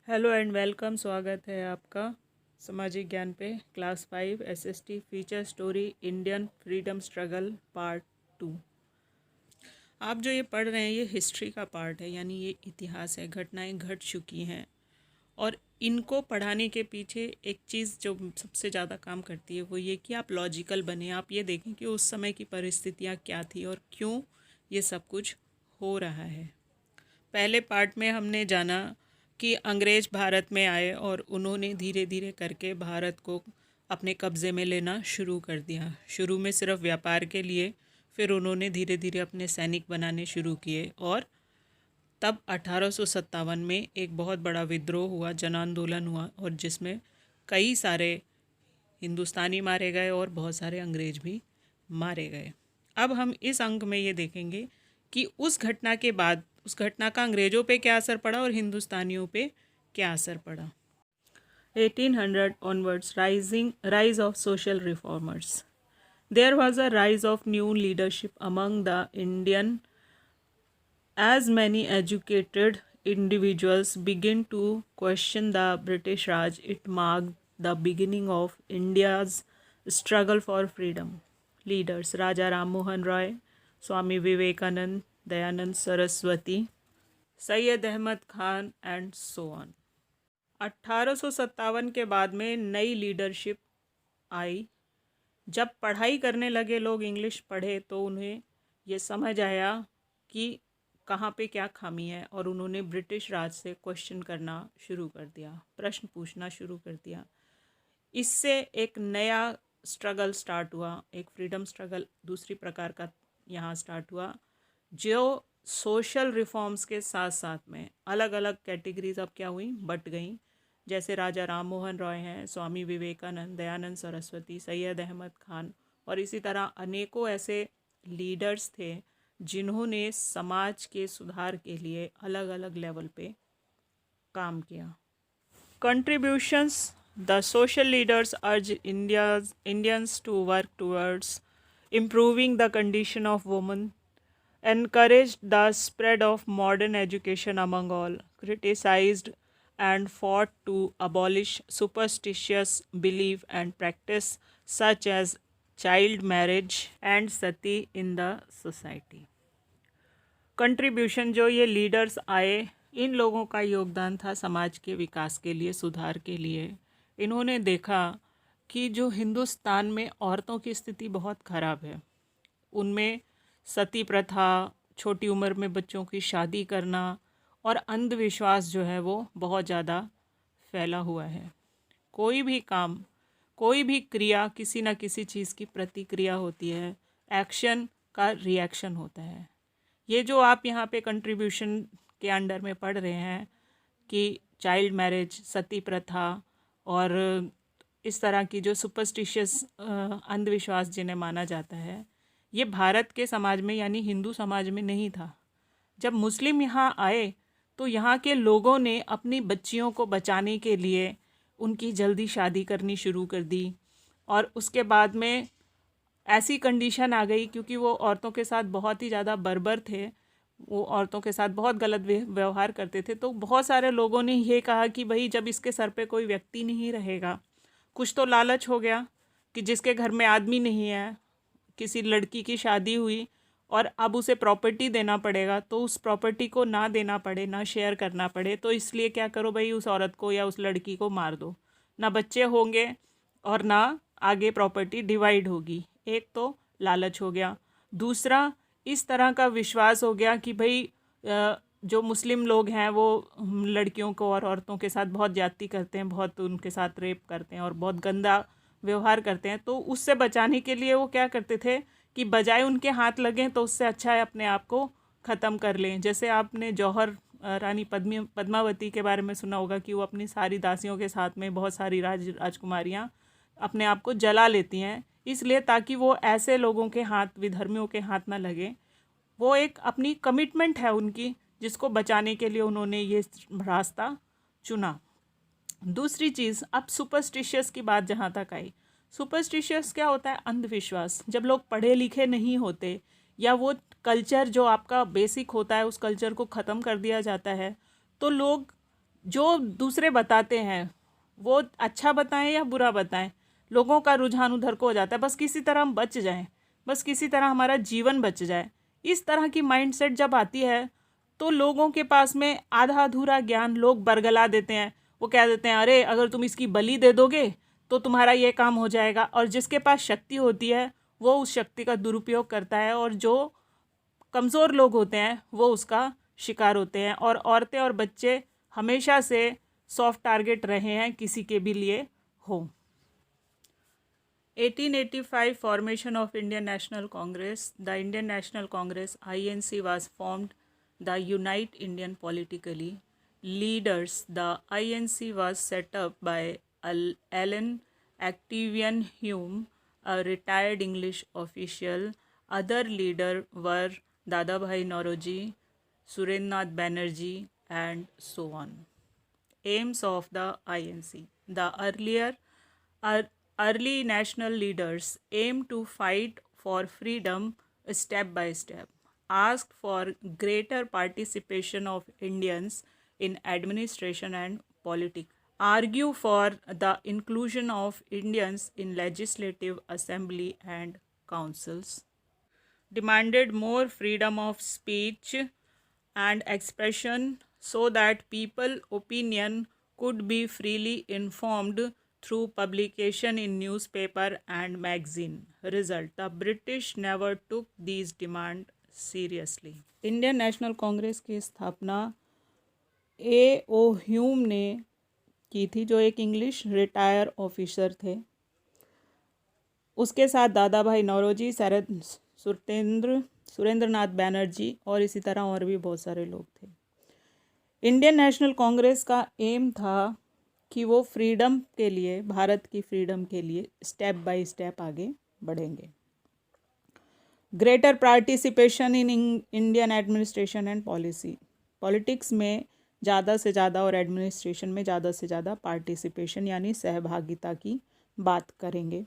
Hello and welcome. स्वागत है आपका सामाजिक ज्ञान पे class 5 SST feature story Indian freedom struggle part 2। आप जो ये पढ़ रहे हैं ये हिस्ट्री का पार्ट है, यानी ये इतिहास है, घटनाएं घट चुकी हैं। और इनको पढ़ाने के पीछे एक चीज़ जो सबसे ज़्यादा काम करती है वो ये कि आप लॉजिकल बने। आप ये देखें कि उस समय की परिस्थितियाँ क्या थी और क्यों ये सब कुछ हो रहा है। पहले पार्ट में हमने जाना कि अंग्रेज़ भारत में आए और उन्होंने धीरे धीरे करके भारत को अपने कब्ज़े में लेना शुरू कर दिया। शुरू में सिर्फ व्यापार के लिए, फिर उन्होंने धीरे धीरे अपने सैनिक बनाने शुरू किए और तब 1857 में एक बहुत बड़ा विद्रोह हुआ, जन आंदोलन हुआ, और जिसमें कई सारे हिंदुस्तानी मारे गए और बहुत सारे अंग्रेज भी मारे गए। अब हम इस अंक में ये देखेंगे कि उस घटना के बाद उस घटना का अंग्रेज़ों पे क्या असर पड़ा और हिंदुस्तानियों पे क्या असर पड़ा। 1800 onwards, rise of social reformers. There was a rise of new leadership among the Indian as many educated individuals begin to question the British Raj. It marked the beginning of India's struggle for freedom. Leaders Raja Ram Mohan Roy, Swami Vivekanand, Dayanand Saraswati, Syed Ahmad Khan and so on. 1857 के बाद में नई leadership I. जब पढ़ाई करने लगे लोग, English पढ़े, तो उन्हें ये समझ आया कि कहाँ पे क्या खामी है, और उन्होंने ब्रिटिश राज से क्वेश्चन करना शुरू कर दिया, प्रश्न पूछना शुरू कर दिया। इससे एक नया स्ट्रगल स्टार्ट हुआ, एक फ्रीडम स्ट्रगल दूसरी प्रकार का यहाँ स्टार्ट हुआ, जो सोशल रिफॉर्म्स के साथ साथ में अलग अलग कैटेगरीज अब क्या हुई, बट गई। जैसे राजा राम मोहन रॉय हैं, स्वामी विवेकानंद, दयानंद सरस्वती, सैयद अहमद खान, और इसी तरह अनेकों ऐसे लीडर्स थे जिन्होंने समाज के सुधार के लिए अलग अलग लेवल पे काम किया। Contributions: the social leaders urge Indians to work towards improving the condition of women, encouraged the spread of modern education among all, criticized and fought to abolish superstitious belief and practice such as child marriage and sati in the society. Contribution: जो ये leaders आए, इन लोगों का योगदान था समाज के विकास के लिए, सुधार के लिए। इन्होंने देखा कि जो हिंदुस्तान में औरतों की स्थिति बहुत ख़राब है, उनमें सती प्रथा, छोटी उम्र में बच्चों की शादी करना और अंधविश्वास जो है वो बहुत ज़्यादा फैला हुआ है। कोई भी काम, कोई भी क्रिया किसी न किसी चीज़ की प्रतिक्रिया होती है, एक्शन का रिएक्शन होता है। ये जो आप यहाँ पे कंट्रीब्यूशन के अंडर में पढ़ रहे हैं कि चाइल्ड मैरिज, सती प्रथा और इस तरह की जो सुपरस्टिशियस अंधविश्वास जिन्हें माना जाता है, ये भारत के समाज में यानी हिंदू समाज में नहीं था। जब मुस्लिम यहाँ आए तो यहाँ के लोगों ने अपनी बच्चियों को बचाने के लिए उनकी जल्दी शादी करनी शुरू कर दी, और उसके बाद में ऐसी कंडीशन आ गई, क्योंकि वो औरतों के साथ बहुत ही ज़्यादा बर्बर थे, वो औरतों के साथ बहुत गलत व्यवहार करते थे। तो बहुत सारे लोगों ने ये कहा कि भाई जब इसके सर पे कोई व्यक्ति नहीं रहेगा, कुछ तो लालच हो गया कि जिसके घर में आदमी नहीं है, किसी लड़की की शादी हुई और अब उसे प्रॉपर्टी देना पड़ेगा, तो उस प्रॉपर्टी को ना देना पड़े, ना शेयर करना पड़े, तो इसलिए क्या करो भाई, उस औरत को या उस लड़की को मार दो, ना बच्चे होंगे और ना आगे प्रॉपर्टी डिवाइड होगी। एक तो लालच हो गया। दूसरा, इस तरह का विश्वास हो गया कि भाई जो मुस्लिम लोग हैं वो लड़कियों को और औरतों के साथ बहुत ज्यादती करते हैं, बहुत उनके साथ रेप करते हैं और बहुत गंदा व्यवहार करते हैं। तो उससे बचाने के लिए वो क्या करते थे कि बजाय उनके हाथ लगें तो उससे अच्छा है अपने आप को ख़त्म कर लें। जैसे आपने जौहर रानी पद्मावती के बारे में सुना होगा कि वो अपनी सारी दासियों के साथ में बहुत सारी राजकुमारियाँ अपने आप को जला लेती हैं, इसलिए ताकि वो ऐसे लोगों के हाथ, विधर्मियों के हाथ ना लगे। वो एक अपनी कमिटमेंट है उनकी, जिसको बचाने के लिए उन्होंने ये रास्ता चुना। दूसरी चीज़, अब सुपरस्टिशियस की बात जहाँ तक आई, सुपरस्टिशियस क्या होता है? अंधविश्वास। जब लोग पढ़े लिखे नहीं होते या वो कल्चर जो आपका बेसिक होता है उस कल्चर को ख़त्म कर दिया जाता है, तो लोग जो दूसरे बताते हैं वो अच्छा बताएं या बुरा बताएं, लोगों का रुझान उधर को हो जाता है, बस किसी तरह हम बच जाएं, बस किसी तरह हमारा जीवन बच जाए। इस तरह की माइंडसेट जब आती है तो लोगों के पास में आधा अधूरा ज्ञान लोग बरगला देते हैं। वो कह देते हैं अरे अगर तुम इसकी बलि दे दोगे तो तुम्हारा ये काम हो जाएगा, और जिसके पास शक्ति होती है वो उस शक्ति का दुरुपयोग करता है, और जो कमज़ोर लोग होते हैं वो उसका शिकार होते हैं। और औरतें और बच्चे हमेशा से सॉफ्ट टारगेट रहे हैं किसी के भी लिए हो। 1885 formation of Indian National Congress. The Indian National Congress INC was formed the unite Indian politically leaders. The INC was set up by Alan Actavian Hume, a retired English official. Other leaders were Dadabhai Naoroji, Surendranath Banerjee, and so on. Aims of the INC. The early national leaders aimed to fight for freedom step by step, asked for greater participation of Indians in administration and politics, argue for the inclusion of Indians in legislative assembly and councils, demanded more freedom of speech and expression so that people opinion could be freely informed through publication in newspaper and magazine. Result: the British never took these demands seriously. Indian national Congress की स्थापना A.O. Hume ने की थी, जो एक English retire officer थे। उसके साथ दादा भाई नौरोजी, सुरेंद्रनाथ बैनर्जी और इसी तरह और भी बहुत सारे लोग थे। इंडियन नेशनल कांग्रेस का एम था कि वो फ्रीडम के लिए, भारत की फ्रीडम के लिए स्टेप बाय स्टेप आगे बढ़ेंगे। Greater participation in Indian administration and policy, politics में ज़्यादा से ज़्यादा और एडमिनिस्ट्रेशन में ज़्यादा से ज़्यादा पार्टिसिपेशन यानी सहभागिता की बात करेंगे।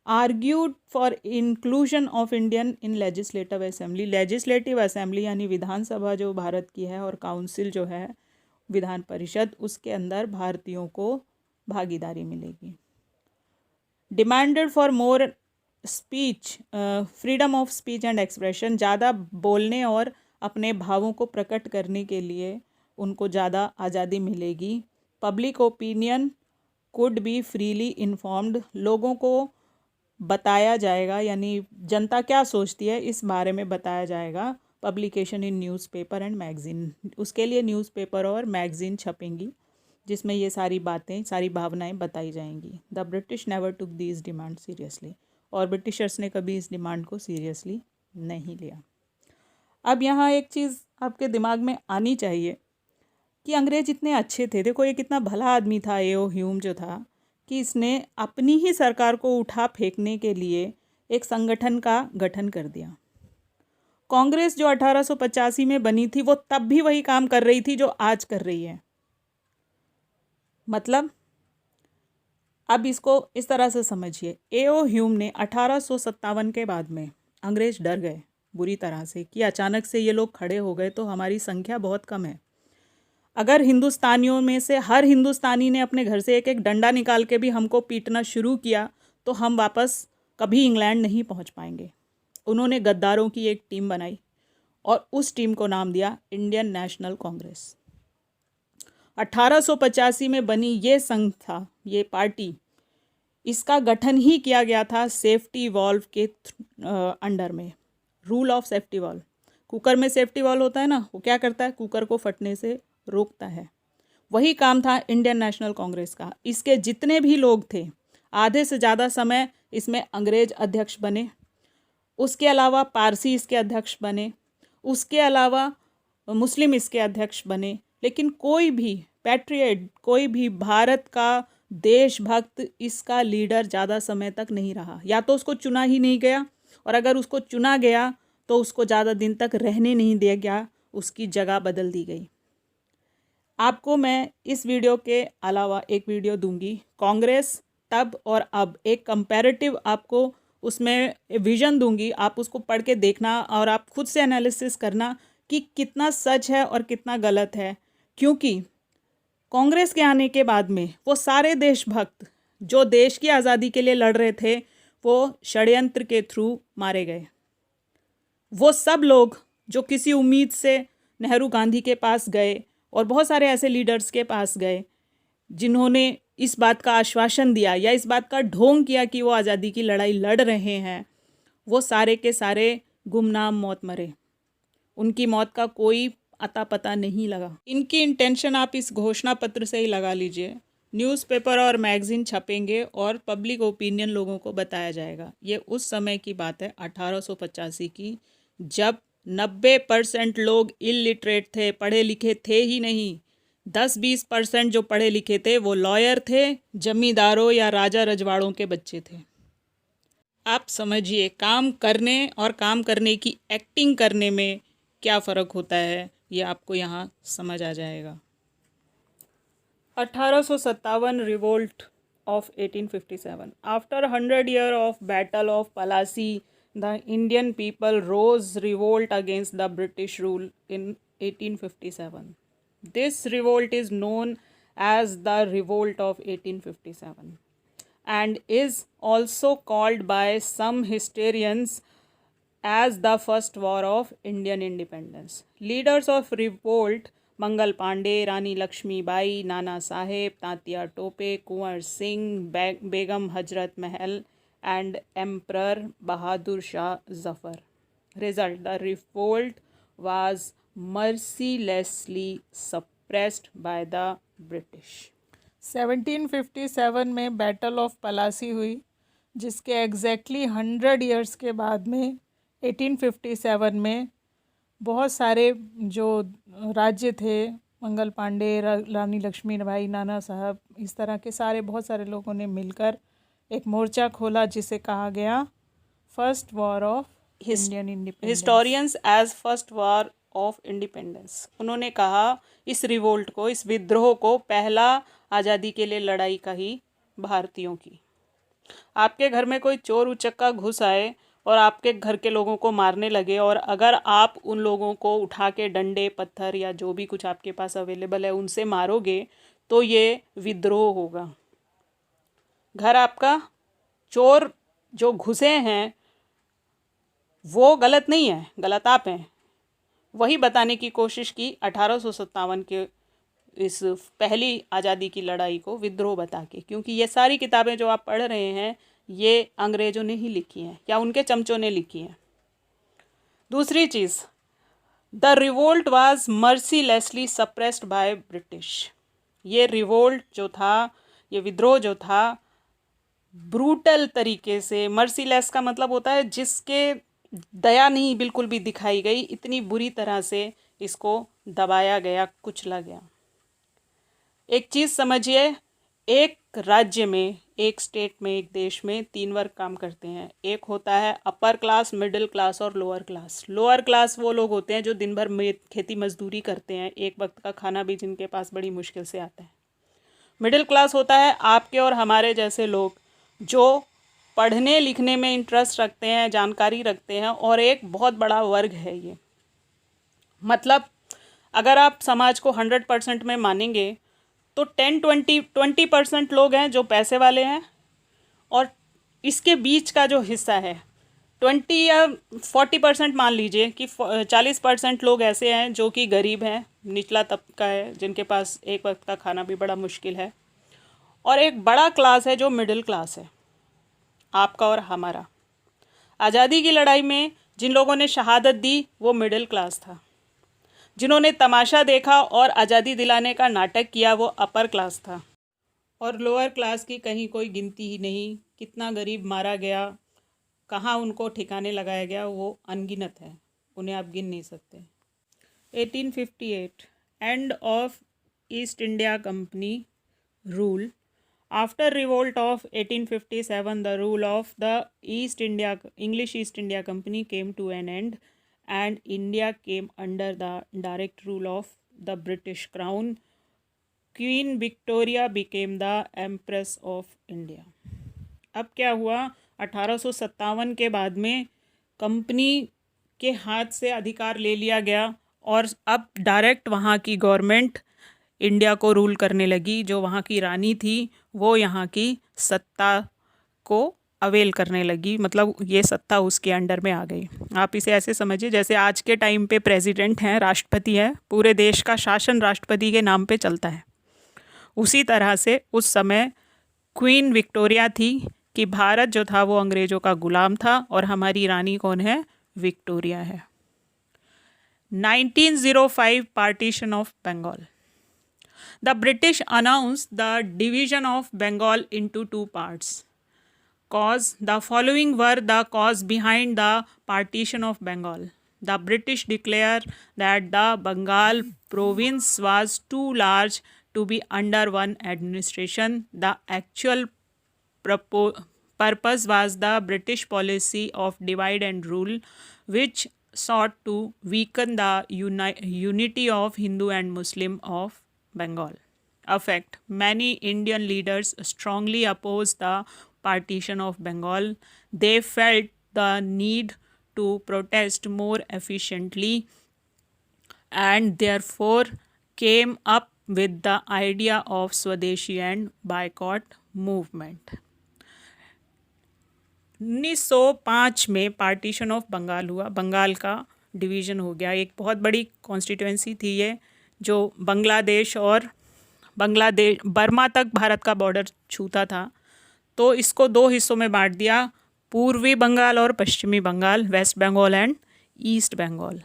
Argued for inclusion of Indian in legislative assembly, legislative assembly यानी विधानसभा जो भारत की है और काउंसिल जो है विधान परिषद, उसके अंदर भारतीयों को भागीदारी मिलेगी। Demanded for more speech, freedom of speech and expression, ज़्यादा बोलने और अपने भावों को प्रकट करने के लिए उनको ज़्यादा आज़ादी मिलेगी। Public opinion could be freely informed, लोगों को बताया जाएगा यानी जनता क्या सोचती है इस बारे में बताया जाएगा। Publication in newspaper and magazine, उसके लिए न्यूज़पेपर और मैगज़ीन छपेंगी जिसमें ये सारी बातें, सारी भावनाएं बताई जाएंगी। The British never took these demand seriously, और ब्रिटिशर्स ने कभी इस डिमांड को सीरियसली नहीं लिया। अब यहाँ एक चीज़ आपके दिमाग में आनी चाहिए कि अंग्रेज इतने अच्छे थे। देखो ये कितना भला आदमी था A.O. ह्यूम जो था, कि इसने अपनी ही सरकार को उठा फेंकने के लिए एक संगठन का गठन कर दिया। कांग्रेस जो 1885 में बनी थी वो तब भी वही काम कर रही थी जो आज कर रही है। मतलब अब इसको इस तरह से समझिए, A.O. ह्यूम ने 1857 के बाद में अंग्रेज डर गए बुरी तरह से कि अचानक से ये लोग खड़े हो गए तो हमारी संख्या बहुत कम है। अगर हिंदुस्तानियों में से हर हिंदुस्तानी ने अपने घर से एक एक डंडा निकाल के भी हमको पीटना शुरू किया तो हम वापस कभी इंग्लैंड नहीं पहुंच पाएंगे। उन्होंने गद्दारों की एक टीम बनाई और उस टीम को नाम दिया इंडियन नेशनल कांग्रेस। 1885 में बनी ये संघ था, ये पार्टी, इसका गठन ही किया गया था सेफ्टी वॉल्व के अंडर में। Rule of safety valve, cooker में सेफ्टी वॉल्व होता है ना, वो क्या करता है, कुकर को फटने से रोकता है। वही काम था इंडियन नेशनल कांग्रेस का। इसके जितने भी लोग थे, आधे से ज़्यादा समय इसमें अंग्रेज अध्यक्ष बने, उसके अलावा पारसी इसके अध्यक्ष बने, उसके अलावा मुस्लिम इसके अध्यक्ष बने, लेकिन कोई भी पैट्रियट, कोई भी भारत का देशभक्त इसका लीडर ज़्यादा समय तक नहीं रहा। या तो उसको चुना ही नहीं गया, और अगर उसको चुना गया तो उसको ज़्यादा दिन तक रहने नहीं दिया गया, उसकी जगह बदल दी गई। आपको मैं इस वीडियो के अलावा एक वीडियो दूंगी, कांग्रेस तब और अब, एक कंपैरेटिव आपको उसमें विजन दूंगी। आप उसको पढ़ के देखना और आप खुद से एनालिसिस करना कि कितना सच है और कितना गलत है। क्योंकि कांग्रेस के आने के बाद में वो सारे देशभक्त जो देश की आज़ादी के लिए लड़ रहे थे वो षड्यंत्र के थ्रू मारे गए। वो सब लोग जो किसी उम्मीद से नेहरू गांधी के पास गए और बहुत सारे ऐसे लीडर्स के पास गए जिन्होंने इस बात का आश्वासन दिया या इस बात का ढोंग किया कि वो आज़ादी की लड़ाई लड़ रहे हैं, वो सारे के सारे गुमनाम मौत मरे। उनकी मौत का कोई अता पता नहीं लगा। इनकी इंटेंशन आप इस घोषणा पत्र से ही लगा लीजिए। न्यूज़पेपर और मैगज़ीन छपेंगे और पब्लिक ओपिनियन लोगों को बताया जाएगा। ये उस समय की बात है 1885 की, जब 90% लोग इलिटरेट थे, पढ़े लिखे थे ही नहीं। 10-20% जो पढ़े लिखे थे वो लॉयर थे, जमींदारों या राजा रजवाड़ों के बच्चे थे। आप समझिए काम करने और काम करने की एक्टिंग करने में क्या फ़र्क होता है, ये आपको यहाँ समझ आ जाएगा। 1857 revolt of 1857. After 100 years of Battle of Plassey, the Indian people rose revolt against the British rule in 1857. This revolt is known as the Revolt of 1857 and is also called by some historians as the first war of Indian independence. Leaders of revolt Mangal Pandey, Rani Lakshmibai, Nana Saheb, Tantia Tope, Kunwar Singh, Begum Hazrat Mahal and Emperor Bahadur Shah Zafar. Result: the revolt was mercilessly suppressed by the British. 1757 में battle of Palasi हुई, जिसके exactly 100 years के बाद में 1857 में बहुत सारे जो राज्य थे, मंगल पांडे, रानी लक्ष्मीबाई, नाना साहब, इस तरह के सारे बहुत सारे लोगों ने मिलकर एक मोर्चा खोला जिसे कहा गया first war of Indian independence. Historians as first war of independence. उन्होंने कहा इस रिवोल्ट को, इस विद्रोह को पहला आज़ादी के लिए लड़ाई का ही भारतीयों की। आपके घर में कोई चोर उचक्का घुस आए और आपके घर के लोगों को मारने लगे और अगर आप उन लोगों को उठा के डंडे, पत्थर या जो भी कुछ आपके पास अवेलेबल है उनसे मारोगे तो ये विद्रोह होगा। घर आपका, चोर जो घुसे हैं वो गलत नहीं है, गलत आप हैं। वही बताने की कोशिश की 1857 के इस पहली आज़ादी की लड़ाई को विद्रोह बता के, क्योंकि ये सारी किताबें जो आप पढ़ रहे हैं ये अंग्रेज़ों ने ही लिखी हैं या उनके चमचों ने लिखी हैं। दूसरी चीज़, the revolt was mercilessly suppressed by British. ये रिवोल्ट जो था, ये विद्रोह जो था, ब्रूटल तरीके से, मर्सीलेस का मतलब होता है जिसके दया नहीं बिल्कुल भी दिखाई गई, इतनी बुरी तरह से इसको दबाया गया, कुचला गया। एक चीज़ समझिए, एक राज्य में, एक स्टेट में, एक देश में 3 वर्ग काम करते हैं। एक होता है अपर क्लास, मिडिल क्लास और लोअर क्लास। लोअर क्लास वो लोग होते हैं जो दिन भर में खेती मजदूरी करते हैं, एक वक्त का खाना भी जिनके पास बड़ी मुश्किल से आता है। मिडिल क्लास होता है आपके और हमारे जैसे लोग जो पढ़ने लिखने में इंटरेस्ट रखते हैं, जानकारी रखते हैं, और एक बहुत बड़ा वर्ग है ये। मतलब अगर आप समाज को 100% में मानेंगे तो 20% लोग हैं जो पैसे वाले हैं और इसके बीच का जो हिस्सा है 20 या 40% मान लीजिए कि 40% लोग ऐसे हैं जो कि गरीब हैं, निचला तबका है, जिनके पास एक वक्त का खाना भी बड़ा मुश्किल है, और एक बड़ा क्लास है जो मिडिल क्लास है, आपका और हमारा। आज़ादी की लड़ाई में जिन लोगों ने शहादत दी वो मिडिल क्लास था, जिन्होंने तमाशा देखा और आज़ादी दिलाने का नाटक किया वो अपर क्लास था, और लोअर क्लास की कहीं कोई गिनती ही नहीं। कितना गरीब मारा गया, कहाँ उनको ठिकाने लगाया गया, वो अनगिनत है, उन्हें आप गिन नहीं सकते। 1858 end of east India company rule. After revolt of 1857, the rule of the English East India Company came to an end and India came under the direct rule of the British Crown. Queen Victoria became the Empress of India. अब क्या हुआ, 1857 के बाद में company के हाथ से अधिकार ले लिया गया और अब डायरेक्ट वहाँ की गवर्नमेंट इंडिया को रूल करने लगी। जो वहाँ की रानी थी वो यहाँ की सत्ता को अवेल करने लगी, मतलब ये सत्ता उसके अंडर में आ गई। आप इसे ऐसे समझिए जैसे आज के टाइम पे प्रेसिडेंट हैं, राष्ट्रपति है, पूरे देश का शासन राष्ट्रपति के नाम पे चलता है। उसी तरह से उस समय क्वीन विक्टोरिया थी कि भारत जो था वो अंग्रेज़ों का गुलाम था और हमारी रानी कौन है? विक्टोरिया है। 1905 partition of Bengal. The British announced the division of Bengal into two parts. Cause the following were the cause behind the partition of Bengal. The British declared that the Bengal province was too large to be under one administration. The actual purpose was the British policy of divide and rule, which sought to weaken the unity of Hindu and Muslim of Bengal. Effect: many Indian leaders strongly opposed the partition of Bengal. They felt the need to protest more efficiently and therefore came up with the idea of Swadeshi and boycott movement. 1905 में partition of Bengal हुआ, बंगाल का division हो गया। एक बहुत बड़ी constituency थी ये, जो बांग्लादेश और बर्मा तक भारत का बॉर्डर छूता था। तो इसको दो हिस्सों में बांट दिया, पूर्वी बंगाल और पश्चिमी Bengal, west Bengal and east Bengal.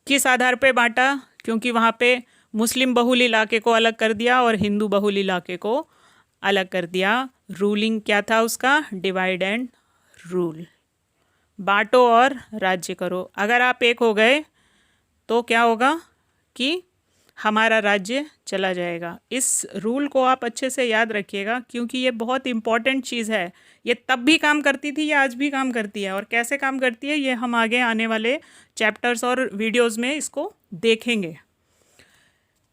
किस आधार पे बांटा? क्योंकि वहाँ पे मुस्लिम बहुल इलाके को अलग कर दिया और हिंदू बहुल इलाके को अलग कर दिया। रूलिंग क्या था उसका? डिवाइड एंड रूल, बांटो और राज्य करो। अगर आप एक हो गए तो क्या होगा कि हमारा राज्य चला जाएगा। इस रूल को आप अच्छे से याद रखिएगा क्योंकि ये बहुत इम्पॉर्टेंट चीज़ है। ये तब भी काम करती थी, ये आज भी काम करती है। और कैसे काम करती है ये हम आगे आने वाले चैप्टर्स और वीडियोज़ में इसको देखेंगे।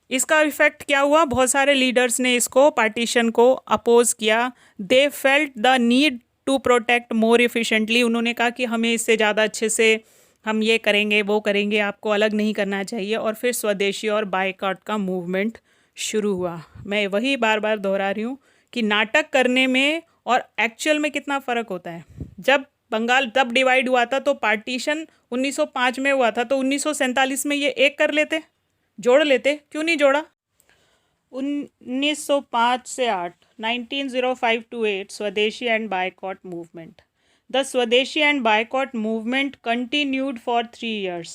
इसका इफेक्ट क्या हुआ? बहुत सारे लीडर्स ने इसको पार्टीशन को अपोज किया। They felt the need to protect more efficiently. उन्होंने कहा कि हमें इससे ज़्यादा अच्छे से हम ये करेंगे वो करेंगे, आपको अलग नहीं करना चाहिए। और फिर स्वदेशी और बायकॉट का मूवमेंट शुरू हुआ। मैं वही बार बार दोहरा रही हूँ कि नाटक करने में और एक्चुअल में कितना फ़र्क होता है। जब बंगाल तब डिवाइड हुआ था तो पार्टीशन 1905 में हुआ था, तो 1947 में ये एक कर लेते, जोड़ लेते, क्यों नहीं जोड़ा? 1905 से 8, 1905 to 8 Swadeshi and boycott movement. The Swadeshi and boycott movement continued for 3 years.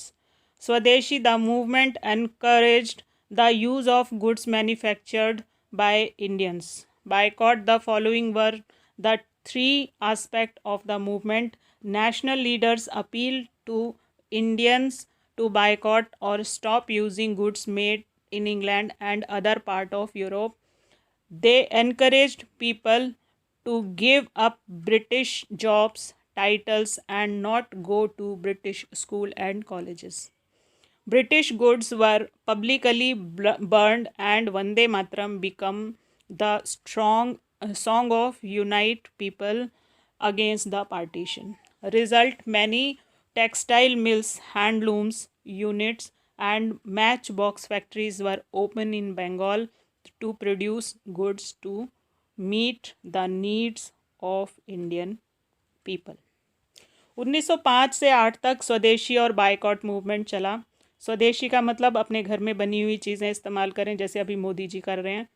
Swadeshi, the movement encouraged the use of goods manufactured by Indians. Boycott, the following were the 3 aspects of the movement. National leaders appealed to Indians to boycott or stop using goods made in England and other part of Europe. They encouraged people to give up British jobs, titles and not go to British school and colleges. British goods were publicly burned and Vande Mataram became the strong song of unite people against the partition. Result: many textile mills, handlooms units and matchbox factories were open in Bengal to produce goods to meet the needs of Indian people. 1905 से 8 तक स्वदेशी और boycott movement चला। स्वदेशी का मतलब अपने घर में बनी हुई चीज़ें इस्तेमाल करें, जैसे अभी मोदी जी कर रहे हैं,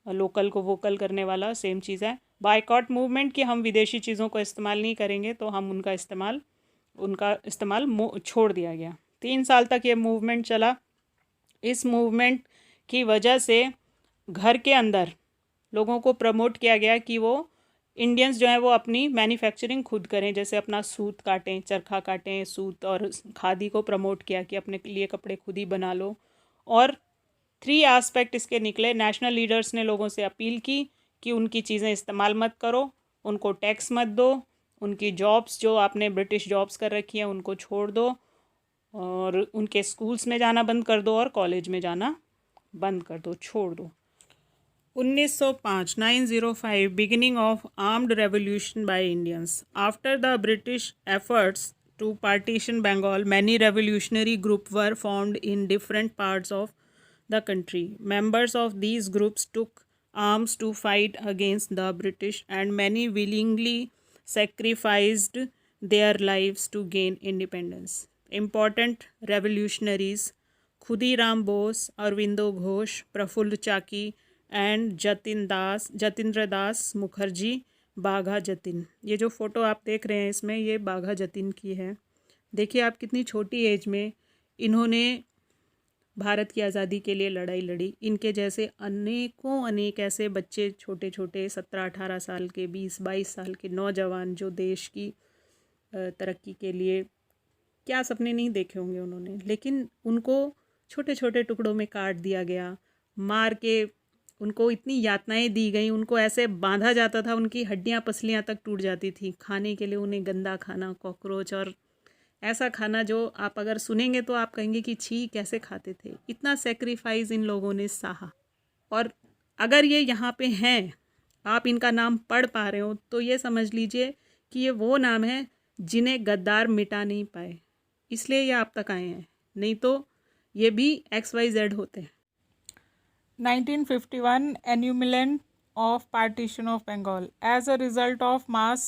लोकल को वोकल करने वाला सेम चीज़ है। बायकॉट मूवमेंट कि हम विदेशी चीज़ों को इस्तेमाल नहीं करेंगे, तो हम उनका इस्तेमाल छोड़ दिया गया। 3 साल तक ये मूवमेंट चला। इस मूवमेंट की वजह से घर के अंदर लोगों को प्रमोट किया गया कि वो इंडियंस जो हैं वो अपनी मैन्युफैक्चरिंग खुद करें, जैसे अपना सूत काटें, चरखा काटें, सूत और खादी को प्रमोट किया कि अपने लिए कपड़े खुद ही बना लो। और 3 एस्पेक्ट इसके निकले। नेशनल लीडर्स ने लोगों से अपील की कि उनकी चीज़ें इस्तेमाल मत करो, उनको टैक्स मत दो, उनकी जॉब्स जो आपने ब्रिटिश जॉब्स कर रखी हैं उनको छोड़ दो, और उनके स्कूल्स में जाना बंद कर दो और कॉलेज में जाना बंद कर दो, छोड़ दो। 1905 905 beginning of armed revolution by Indians. After the British efforts to partition Bengal, many revolutionary groups were formed in different parts of the country. Members of these groups took arms to fight against the British, and many willingly sacrificed their lives to gain independence. Important revolutionaries Khudiram Bose, Aurobindo Ghosh, Prafulla Chaki and Jatindra Das Mukherjee Bagha Jatin. ये जो photo आप देख रहे हैं इसमें, ये बाघा जतिन की है। देखिए आप कितनी छोटी एज में इन्होंने भारत की आज़ादी के लिए लड़ाई लड़ी। इनके जैसे अनेक ऐसे बच्चे, छोटे छोटे 17-18 साल के, 20-22 साल के नौजवान, जो देश की तरक्की के लिए क्या सपने नहीं देखे होंगे उन्होंने, लेकिन उनको छोटे छोटे टुकड़ों में काट दिया गया, मार के उनको इतनी यातनाएं दी गई, उनको ऐसे बांधा जाता था, उनकी हड्डियां पसलियां तक टूट जाती थी। खाने के लिए उन्हें गंदा खाना, कॉकरोच और ऐसा खाना जो आप अगर सुनेंगे तो आप कहेंगे कि छी कैसे खाते थे। इतना सेक्रीफाइस इन लोगों ने सहा। और अगर ये यहाँ पे हैं, आप इनका नाम पढ़ पा रहे हो, तो ये समझ लीजिए कि ये वो नाम है जिन्हें गद्दार मिटा नहीं पाए, इसलिए ये आप तक आए हैं, नहीं तो ये भी XYZ होते हैं। 1951 annulment of partition of Bengal. As a result of mass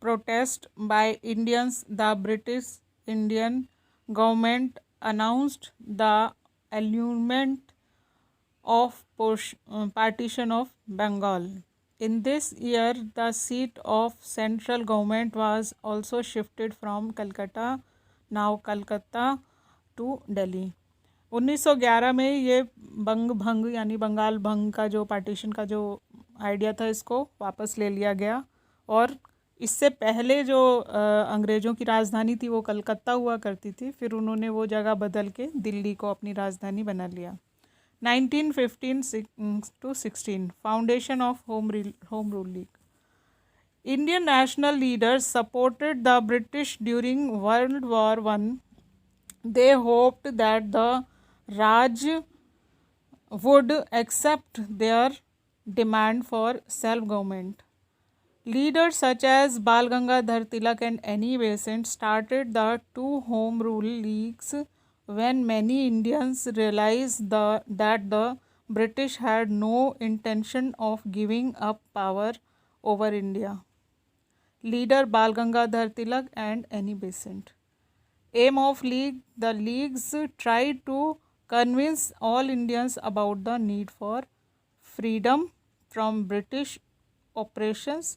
protest by Indians, the British Indian government announced the annulment of partition of Bengal. In this year, the seat of central government was also shifted from Calcutta, now Calcutta, to Delhi. 1911 में ये बंग भंग यानी बंगाल भंग का जो partition का जो idea था, इसको वापस ले लिया गया। और इससे पहले जो अंग्रेज़ों की राजधानी थी वो कलकत्ता हुआ करती थी, फिर उन्होंने वो जगह बदल के दिल्ली को अपनी राजधानी बना लिया। 1915 to 16 foundation of home rule league. Indian national leaders supported the British during World War I. They hoped that the Raj would accept their demand for self-government. Leaders such as Bal Gangadhar Tilak and Annie Besant started the two Home Rule Leagues when many Indians realized that the British had no intention of giving up power over India. Leader Bal Gangadhar Tilak and Annie Besant. Aim of league: the leagues tried to convince all Indians about the need for freedom from British oppressions,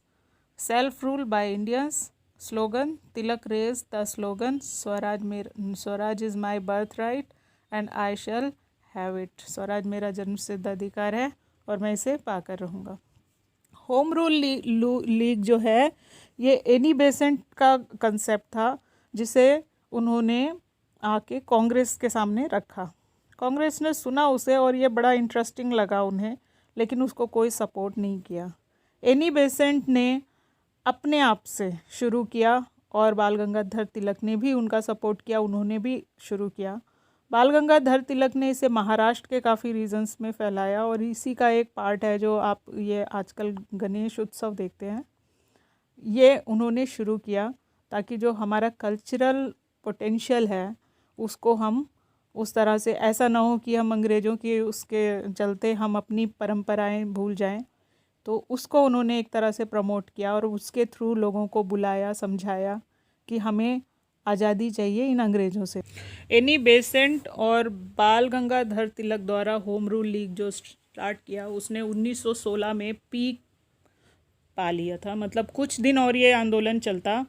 self-rule by Indians. Slogan: Tilak raised the slogan Swaraj is my birthright and I shall have it. Swaraj मेरा जन्मसिद्ध अधिकार है और मैं इसे पाकर रहूँगा। Home rule league जो है ये एनी बेसेंट का कंसेप्ट था, जिसे उन्होंने आके कांग्रेस के सामने रखा। कांग्रेस ने सुना उसे और ये बड़ा इंटरेस्टिंग लगा उन्हें, लेकिन उसको कोई सपोर्ट नहीं किया। एनी बेसेंट ने अपने आप से शुरू किया और बाल गंगाधर तिलक ने भी उनका सपोर्ट किया, उन्होंने भी शुरू किया। बाल गंगाधर तिलक ने इसे महाराष्ट्र के काफ़ी रीजन्स में फैलाया और इसी का एक पार्ट है जो आप ये आजकल गणेश उत्सव देखते हैं, ये उन्होंने शुरू किया ताकि जो हमारा कल्चरल पोटेंशियल है उसको हम उस तरह से, ऐसा ना हो कि हम अंग्रेज़ों के उसके चलते हम अपनी परंपराएं भूल जाएं, तो उसको उन्होंने एक तरह से प्रमोट किया और उसके थ्रू लोगों को बुलाया, समझाया कि हमें आज़ादी चाहिए इन अंग्रेज़ों से। एनी बेसेंट और बाल गंगाधर तिलक द्वारा होम रूल लीग जो स्टार्ट किया, उसने 1916 में पीक पा लिया था। मतलब कुछ दिन और ये आंदोलन चलता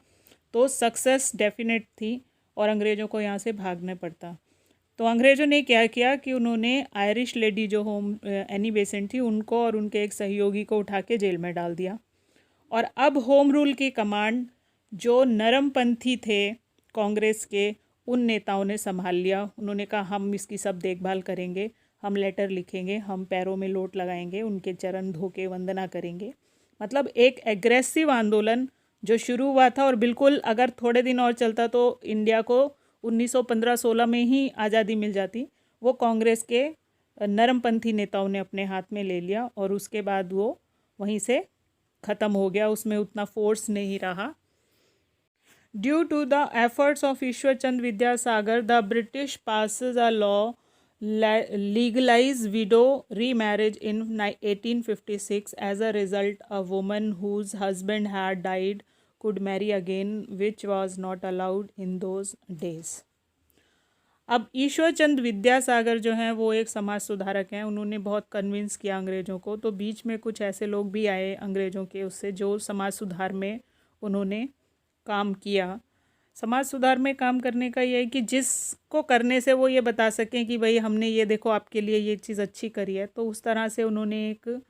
तो सक्सेस डेफिनेट थी और अंग्रेज़ों को यहाँ से भागना पड़ता। तो अंग्रेज़ों ने क्या किया कि उन्होंने आयरिश लेडी जो एनी बेसेंट थी, उनको और उनके एक सहयोगी को उठा के जेल में डाल दिया। और अब होम रूल की कमांड जो नरमपंथी थे कांग्रेस के, उन नेताओं ने संभाल लिया। उन्होंने कहा हम इसकी सब देखभाल करेंगे, हम लेटर लिखेंगे, हम पैरों में लोट लगाएंगे, उनके चरण धो के वंदना करेंगे। मतलब एक एग्रेसिव आंदोलन जो शुरू हुआ था और बिल्कुल अगर थोड़े दिन और चलता तो इंडिया को 1915-16 में ही आज़ादी मिल जाती, वो कांग्रेस के नरमपंथी नेताओं ने अपने हाथ में ले लिया और उसके बाद वो वहीं से ख़त्म हो गया, उसमें उतना फोर्स नहीं रहा। Due to the efforts of Ishwar Chandra Vidyasagar, the British passes a law legalize widow remarriage in 1856. As a result, a woman whose husband had died could marry again, which was not allowed in those days. अब ईश्वर चंद विद्यासागर जो हैं वो एक समाज सुधारक हैं, उन्होंने बहुत कन्विंस किया अंग्रेज़ों को। तो बीच में कुछ ऐसे लोग भी आए अंग्रेज़ों के उससे, जो समाज सुधार में उन्होंने काम किया। समाज सुधार में काम करने का ये है कि जिसको करने से वो ये बता सकें कि भाई हमने ये देखो आपके लिए ये चीज़ अच्छी करी है। तो उस तरह से उन्होंने एक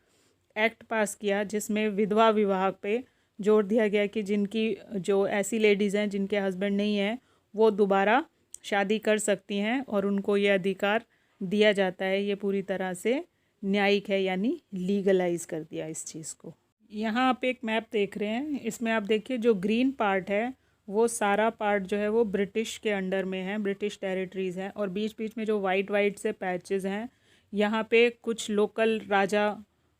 एक्ट पास किया जिसमें विधवा विवाह पे जोर दिया गया कि जिनकी जो ऐसी लेडीज़ हैं जिनके हस्बैंड नहीं हैं वो दोबारा शादी कर सकती हैं और उनको ये अधिकार दिया जाता है। ये पूरी तरह से न्यायिक है, यानी लीगलाइज कर दिया इस चीज़ को। यहाँ आप एक मैप देख रहे हैं, इसमें आप देखिए जो ग्रीन पार्ट है वो सारा पार्ट जो है वो ब्रिटिश के अंडर में है, ब्रिटिश टेरिटरीज़ हैं। और बीच बीच में जो वाइट वाइट से पैचेस हैं, यहाँ पे कुछ लोकल राजा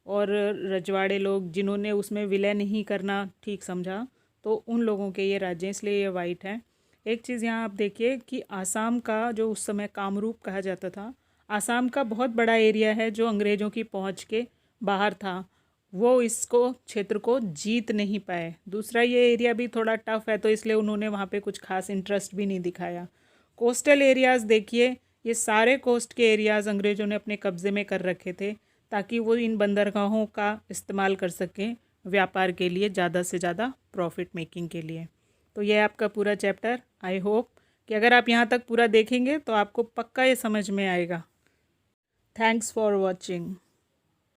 और रजवाड़े लोग जिन्होंने उसमें विलय नहीं करना ठीक समझा, तो उन लोगों के ये राज्य, इसलिए ये वाइट हैं। एक चीज़ यहाँ आप देखिए कि आसाम का जो उस समय कामरूप कहा जाता था, आसाम का बहुत बड़ा एरिया है जो अंग्रेज़ों की पहुँच के बाहर था, वो इसको क्षेत्र को जीत नहीं पाए। दूसरा ये एरिया भी थोड़ा टफ है, तो इसलिए उन्होंने वहाँ पे कुछ खास इंटरेस्ट भी नहीं दिखाया। कोस्टल एरियाज़ देखिए, ये सारे कोस्ट के एरियाज़ अंग्रेज़ों ने अपने कब्ज़े में कर रखे थे ताकि वो इन बंदरगाहों का इस्तेमाल कर सकें व्यापार के लिए, ज़्यादा से ज़्यादा प्रॉफिट मेकिंग के लिए। तो ये आपका पूरा चैप्टर, आई होप कि अगर आप यहाँ तक पूरा देखेंगे तो आपको पक्का ये समझ में आएगा। Thanks for watching.